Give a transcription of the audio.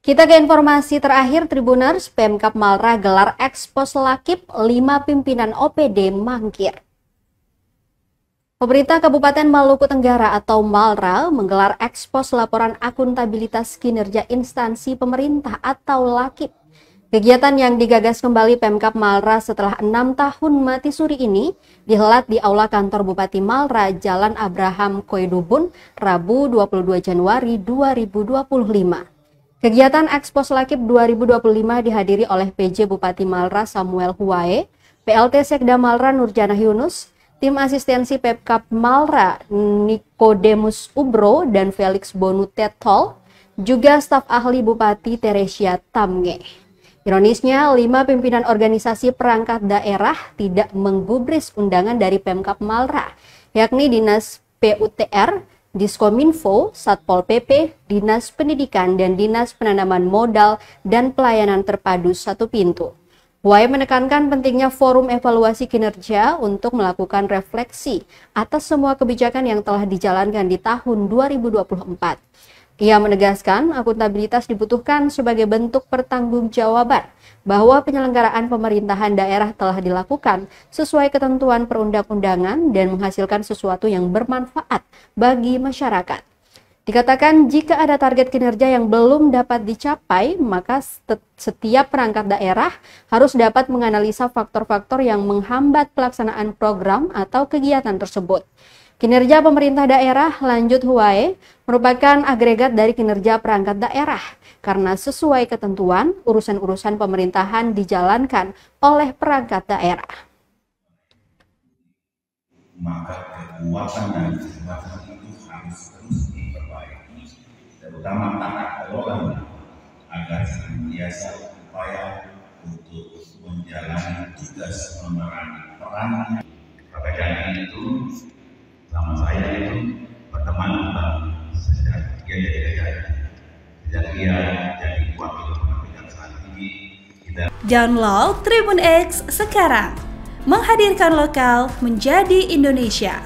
Kita ke informasi terakhir, Tribuners. Pemkab Malra gelar ekspos Lakip, 5 pimpinan OPD mangkir. Pemerintah Kabupaten Maluku Tenggara atau Malra menggelar ekspos laporan akuntabilitas kinerja instansi pemerintah atau Lakip. Kegiatan yang digagas kembali Pemkab Malra setelah 6 tahun mati suri ini dihelat di Aula Kantor Bupati Malra, Jalan Abraham Koidubun, Rabu 22 Januari 2025. Kegiatan Ekspos Lakip 2025 dihadiri oleh PJ Bupati Malra Samuel Huwae, PLT Sekda Malra Nurjanah Yunus, tim asistensi Pemkab Malra Nikodemus Ubro dan Felix Bonu Tetol, juga staf ahli Bupati Teresia Tamge. Ironisnya, 5 pimpinan organisasi perangkat daerah tidak menggubris undangan dari Pemkab Malra, yakni Dinas PUTR, Diskominfo, Satpol PP, Dinas Pendidikan, dan Dinas Penanaman Modal dan Pelayanan Terpadu Satu Pintu. Huwae menekankan pentingnya forum evaluasi kinerja untuk melakukan refleksi atas semua kebijakan yang telah dijalankan di tahun 2024. Ia menegaskan akuntabilitas dibutuhkan sebagai bentuk pertanggungjawaban bahwa penyelenggaraan pemerintahan daerah telah dilakukan sesuai ketentuan perundang-undangan dan menghasilkan sesuatu yang bermanfaat bagi masyarakat. Dikatakan jika ada target kinerja yang belum dapat dicapai, maka setiap perangkat daerah harus dapat menganalisa faktor-faktor yang menghambat pelaksanaan program atau kegiatan tersebut. Kinerja pemerintah daerah, lanjut Huwae, merupakan agregat dari kinerja perangkat daerah karena sesuai ketentuan urusan-urusan pemerintahan dijalankan oleh perangkat daerah. Maka kekuatan dan kekuatan itu harus terus diperbaiki, terutama tata kelolanya, agar senantiasa upaya untuk menjalani tugas memerangi perannya. Pekerjaan itu sama saya itu berteman sejak dia jadi wakil kejaksaan tinggi. Download Tribun X sekarang, menghadirkan lokal menjadi Indonesia.